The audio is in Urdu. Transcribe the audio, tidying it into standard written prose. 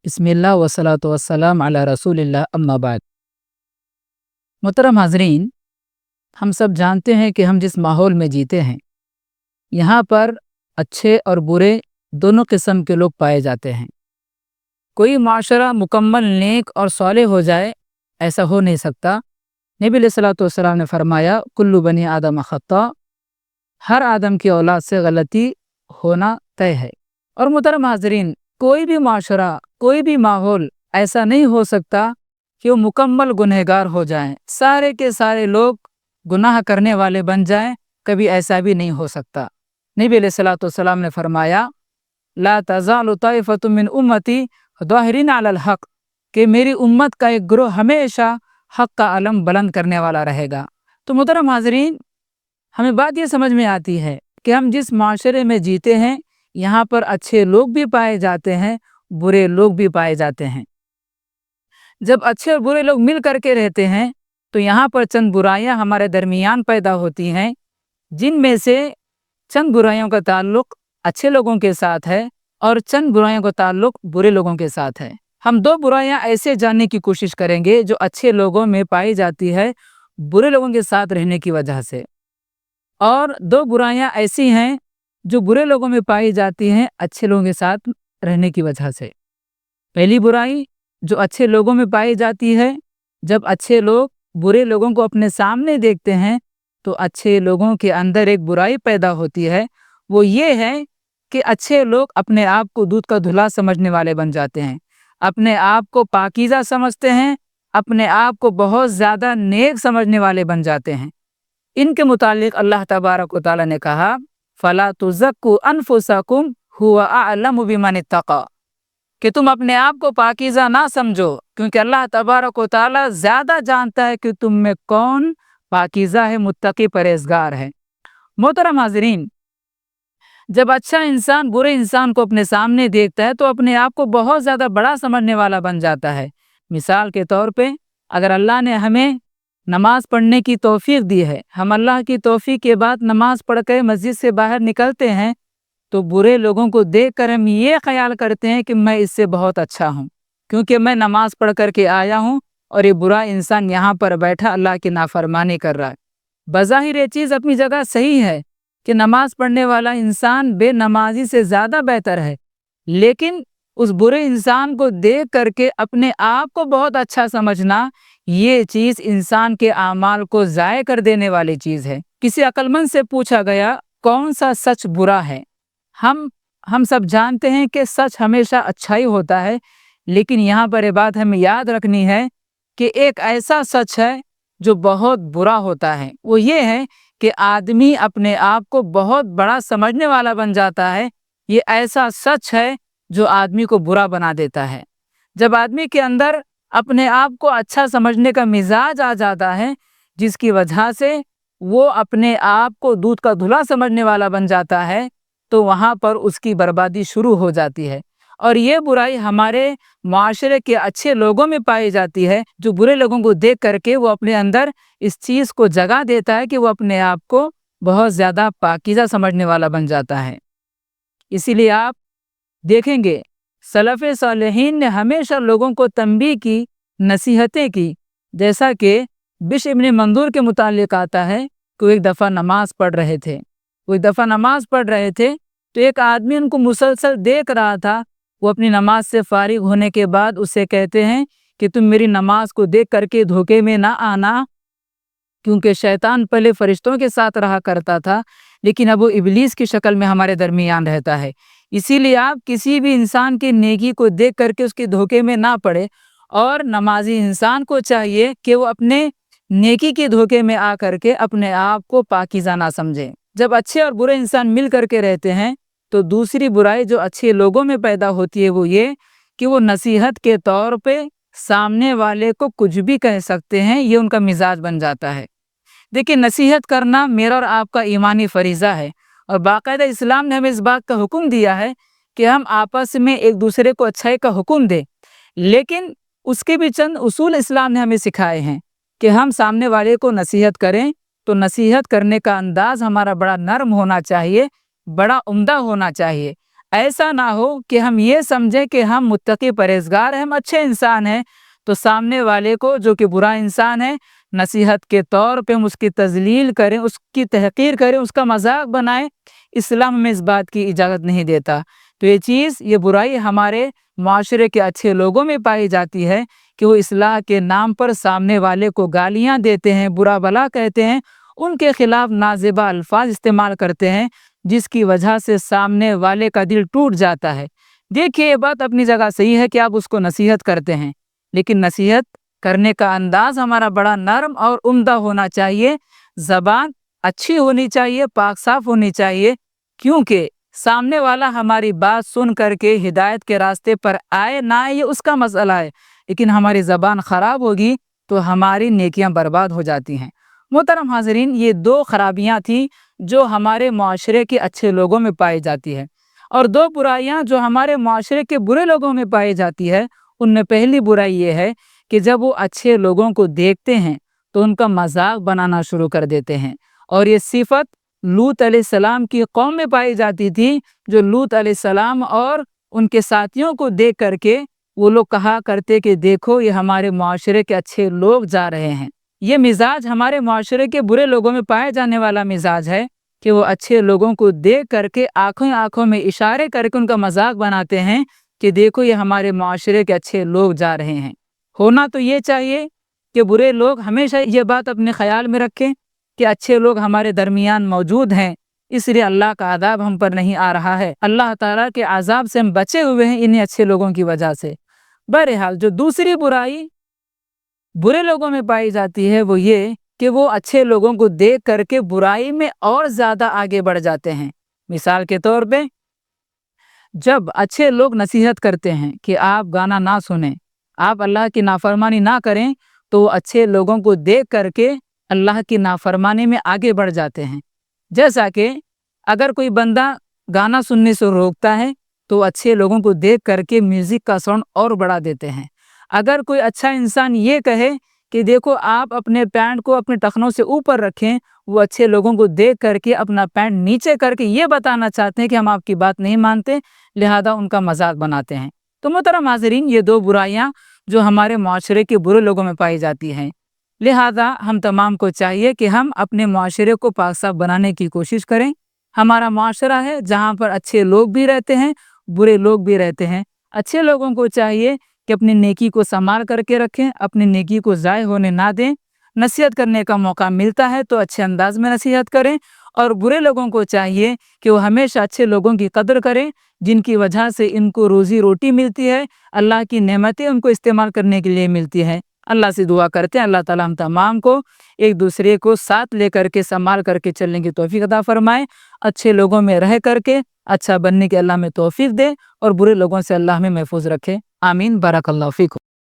بسم اللہ وصلاۃ والسلام علی رسول اللہ اما بعد۔ محترم حاضرین، ہم سب جانتے ہیں کہ ہم جس ماحول میں جیتے ہیں یہاں پر اچھے اور برے دونوں قسم کے لوگ پائے جاتے ہیں۔ کوئی معاشرہ مکمل نیک اور صالح ہو جائے ایسا ہو نہیں سکتا۔ نبی علیہ الصلوۃ والسلام نے فرمایا کل بنی آدم خطاء، ہر آدم کی اولاد سے غلطی ہونا طے ہے۔ اور محترم حاضرین، کوئی بھی معاشرہ، کوئی بھی ماحول ایسا نہیں ہو سکتا کہ وہ مکمل گنہگار ہو جائیں، سارے کے سارے لوگ گناہ کرنے والے بن جائیں، کبھی ایسا بھی نہیں ہو سکتا۔ نبی علیہ الصلوۃ والسلام نے فرمایا لا تزال طائفۃ من امتی ظاہرین علی الحق، کہ میری امت کا ایک گروہ ہمیشہ حق کا علم بلند کرنے والا رہے گا۔ تو محترم حاضرین، ہمیں بات یہ سمجھ میں آتی ہے کہ ہم جس معاشرے میں جیتے ہیں یہاں پر اچھے لوگ بھی پائے جاتے ہیں، برے لوگ بھی پائے جاتے ہیں۔ جب اچھے اور برے لوگ مل کر کے رہتے ہیں تو یہاں پر چند برائیاں ہمارے درمیان پیدا ہوتی ہیں، جن میں سے چند برائیوں کا تعلق اچھے لوگوں کے ساتھ ہے اور چند برائیوں کا تعلق برے لوگوں کے ساتھ ہے۔ ہم دو برائیاں ایسے جاننے کی کوشش کریں گے جو اچھے لوگوں میں پائی جاتی ہے برے لوگوں کے ساتھ رہنے کی وجہ سے، اور دو برائیاں ایسی ہیں جو برے لوگوں میں پائی جاتی ہیں اچھے لوگوں کے ساتھ رہنے کی وجہ سے۔ پہلی برائی جو اچھے لوگوں میں پائی جاتی ہے، جب اچھے لوگ برے لوگوں کو اپنے سامنے دیکھتے ہیں تو اچھے لوگوں کے اندر ایک برائی پیدا ہوتی ہے، وہ یہ ہے کہ اچھے لوگ اپنے آپ کو دودھ کا دھلا سمجھنے والے بن جاتے ہیں، اپنے آپ کو پاکیزہ سمجھتے ہیں، اپنے آپ کو بہت زیادہ نیک سمجھنے والے بن جاتے ہیں۔ ان کے متعلق اللہ تبارک و تعالیٰ نے کہا فَلَا تُزَكُّوا أَنفُسَكُمْ هُوَ أَعْلَمُ بِمَنِ اتَّقَىٰ، کہ تم اپنے آپ کو پاکیزہ نہ سمجھو، کیونکہ اللہ تبارک و تعالیٰ زیادہ جانتا ہے کہ تم میں کون پاکیزہ ہے، متقی پرہیزگار ہے۔ محترم حاضرین، جب اچھا انسان برے انسان کو اپنے سامنے دیکھتا ہے تو اپنے آپ کو بہت زیادہ بڑا سمجھنے والا بن جاتا ہے۔ مثال کے طور پہ اگر اللہ نے ہمیں نماز پڑھنے کی توفیق دی ہے، ہم اللہ کی توفیق کے بعد نماز پڑھ کے مسجد سے باہر نکلتے ہیں تو برے لوگوں کو دیکھ کر ہم یہ خیال کرتے ہیں کہ میں اس سے بہت اچھا ہوں، کیونکہ میں نماز پڑھ کر کے آیا ہوں اور یہ برا انسان یہاں پر بیٹھا اللہ کی نافرمانی کر رہا ہے۔ بظاہر یہ چیز اپنی جگہ صحیح ہے کہ نماز پڑھنے والا انسان بے نمازی سے زیادہ بہتر ہے، لیکن اس برے انسان کو دیکھ کر کے اپنے آپ کو بہت اچھا سمجھنا، یہ چیز انسان کے اعمال کو ضائع کر دینے والی چیز ہے۔ کسی عقل مند سے پوچھا گیا کون سا سچ برا ہے؟ ہم سب جانتے ہیں کہ سچ ہمیشہ اچھا ہی ہوتا ہے، لیکن یہاں پر یہ بات ہمیں یاد رکھنی ہے کہ ایک ایسا سچ ہے جو بہت برا ہوتا ہے، وہ یہ ہے کہ آدمی اپنے آپ کو بہت بڑا سمجھنے والا بن جاتا ہے۔ یہ ایسا سچ ہے جو آدمی کو برا بنا دیتا ہے۔ جب آدمی کے اندر اپنے آپ کو اچھا سمجھنے کا مزاج آ جاتا ہے، جس کی وجہ سے وہ اپنے آپ کو دودھ کا دھلا سمجھنے والا بن جاتا ہے، تو وہاں پر اس کی بربادی شروع ہو جاتی ہے۔ اور یہ برائی ہمارے معاشرے کے اچھے لوگوں میں پائی جاتی ہے، جو برے لوگوں کو دیکھ کر کے وہ اپنے اندر اس چیز کو جگہ دیتا ہے کہ وہ اپنے آپ کو بہت زیادہ پاکیزہ سمجھنے والا بن جاتا ہے۔ اسی لیے آپ دیکھیں گے سلف صالحین نے ہمیشہ لوگوں کو تنبیہ کی، نصیحتیں کی، جیسا کہ بشر ابن منظور کے متعلق آتا ہے کہ وہ ایک دفعہ نماز پڑھ رہے تھے تو ایک آدمی ان کو مسلسل دیکھ رہا تھا۔ وہ اپنی نماز سے فارغ ہونے کے بعد اسے کہتے ہیں کہ تم میری نماز کو دیکھ کر کے دھوکے میں نہ آنا، کیونکہ شیطان پہلے فرشتوں کے ساتھ رہا کرتا تھا لیکن اب وہ ابلیس کی شکل میں ہمارے درمیان رہتا ہے۔ اسی لیے آپ کسی بھی انسان کی نیکی کو دیکھ کر کے اس کے دھوکے میں نہ پڑے، اور نمازی انسان کو چاہیے کہ وہ اپنے نیکی کے دھوکے میں آ کر کے اپنے آپ کو پاکیزہ نہ سمجھے۔ جب اچھے اور برے انسان مل کر کے رہتے ہیں تو دوسری برائی جو اچھے لوگوں میں پیدا ہوتی ہے وہ یہ کہ وہ نصیحت کے طور پہ سامنے والے کو کچھ بھی کہہ سکتے ہیں، یہ ان کا مزاج بن جاتا ہے۔ دیکھیں، نصیحت کرنا میرا اور آپ کا ایمانی فریضہ ہے، اور باقاعدہ اسلام نے ہمیں اس بات کا حکم دیا ہے کہ ہم آپس میں ایک دوسرے کو اچھائی کا حکم دیں، لیکن اس کے بھی چند اصول اسلام نے ہمیں سکھائے ہیں کہ ہم سامنے والے کو نصیحت کریں تو نصیحت کرنے کا انداز ہمارا بڑا نرم ہونا چاہیے، بڑا عمدہ ہونا چاہیے۔ ایسا نہ ہو کہ ہم یہ سمجھیں کہ ہم متقی پرہیزگار ہیں، ہم اچھے انسان ہیں، تو سامنے والے کو جو کہ برا انسان ہے نصیحت کے طور پہ ہم اس کی تذلیل کریں، اس کی تحقیر کریں، اس کا مذاق بنائیں۔ اسلام ہمیں اس بات کی اجازت نہیں دیتا۔ تو یہ برائی ہمارے معاشرے کے اچھے لوگوں میں پائی جاتی ہے کہ وہ اصلاح کے نام پر سامنے والے کو گالیاں دیتے ہیں، برا بھلا کہتے ہیں، ان کے خلاف نازیبا الفاظ استعمال کرتے ہیں، جس کی وجہ سے سامنے والے کا دل ٹوٹ جاتا ہے۔ دیکھیے، یہ بات اپنی جگہ صحیح ہے کہ آپ اس کو نصیحت کرتے ہیں، لیکن نصیحت کرنے کا انداز ہمارا بڑا نرم اور عمدہ ہونا چاہیے، زبان اچھی ہونی چاہیے، پاک صاف ہونی چاہیے، کیونکہ سامنے والا ہماری بات سن کر کے ہدایت کے راستے پر آئے نہ آئے یہ اس کا مسئلہ ہے، لیکن ہماری زبان خراب ہوگی تو ہماری نیکیاں برباد ہو جاتی ہیں۔ محترم حاضرین، یہ دو خرابیاں تھیں جو ہمارے معاشرے کے اچھے لوگوں میں پائی جاتی ہے، اور دو برائیاں جو ہمارے معاشرے کے برے لوگوں میں پائی جاتی ہے۔ ان میں پہلی برائی یہ ہے کہ جب وہ اچھے لوگوں کو دیکھتے ہیں تو ان کا مذاق بنانا شروع کر دیتے ہیں، اور یہ صفت لوط علیہ السلام کی قوم میں پائی جاتی تھی، جو لوط علیہ السلام اور ان کے ساتھیوں کو دیکھ کر کے وہ لوگ کہا کرتے کہ دیکھو یہ ہمارے معاشرے کے اچھے لوگ جا رہے ہیں۔ یہ مزاج ہمارے معاشرے کے برے لوگوں میں پائے جانے والا مزاج ہے کہ وہ اچھے لوگوں کو دیکھ کر کے آنکھوں میں اشارے کر کے ان کا مذاق بناتے ہیں کہ دیکھو یہ ہمارے معاشرے کے اچھے لوگ جا رہے ہیں۔ ہونا تو یہ چاہیے کہ برے لوگ ہمیشہ یہ بات اپنے خیال میں رکھیں کہ اچھے لوگ ہمارے درمیان موجود ہیں، اس لیے اللہ کا عذاب ہم پر نہیں آ رہا ہے، اللہ تعالیٰ کے عذاب سے ہم بچے ہوئے ہیں انہیں اچھے لوگوں کی وجہ سے۔ بہرحال جو دوسری برائی برے لوگوں میں پائی جاتی ہے وہ یہ کہ وہ اچھے لوگوں کو دیکھ کر کے برائی میں اور زیادہ آگے بڑھ جاتے ہیں۔ مثال کے طور پہ جب اچھے لوگ نصیحت کرتے ہیں کہ آپ گانا نہ سنیں، آپ اللہ کی نافرمانی نہ کریں، تو وہ اچھے لوگوں کو دیکھ کر کے اللہ کی نافرمانی میں آگے بڑھ جاتے ہیں۔ جیسا کہ اگر کوئی بندہ گانا سننے سے روکتا ہے تو اچھے لوگوں کو دیکھ کر کے میوزک کا ساؤنڈ اور بڑھا دیتے ہیں۔ اگر کوئی اچھا انسان یہ کہے کہ دیکھو آپ اپنے پینٹ کو اپنے ٹخنوں سے اوپر رکھیں، وہ اچھے لوگوں کو دیکھ کر کے اپنا پینٹ نیچے کر کے یہ بتانا چاہتے ہیں کہ ہم آپ کی بات نہیں مانتے، لہذا ان کا مذاق بناتے ہیں۔ تو محترم حاضرین، یہ دو برائیاں جو ہمارے معاشرے کے برے لوگوں میں پائی جاتی ہیں، لہذا ہم تمام کو چاہیے کہ ہم اپنے معاشرے کو پاک صاف بنانے کی کوشش کریں۔ ہمارا معاشرہ ہے جہاں پر اچھے لوگ بھی رہتے ہیں، برے لوگ بھی رہتے ہیں۔ اچھے لوگوں کو چاہیے کہ اپنی نیکی کو سنبھال کر کے رکھیں، اپنی نیکی کو ضائع ہونے نہ دیں، نصیحت کرنے کا موقع ملتا ہے تو اچھے انداز میں نصیحت کریں، اور برے لوگوں کو چاہیے کہ وہ ہمیشہ اچھے لوگوں کی قدر کریں جن کی وجہ سے ان کو روزی روٹی ملتی ہے، اللہ کی نعمتیں ان کو استعمال کرنے کے لیے ملتی ہے۔ اللہ سے دعا کرتے ہیں اللہ تعالیٰ ہم تمام کو ایک دوسرے کو ساتھ لے کر کے سنبھال کر کے چلنے کی توفیق عطا فرمائے، اچھے لوگوں میں رہ کر کے اچھا بننے کے اللہ میں توفیق دے، اور برے لوگوں سے اللہ ہمیں محفوظ رکھے۔ آمین۔ بارک اللہ فیکم۔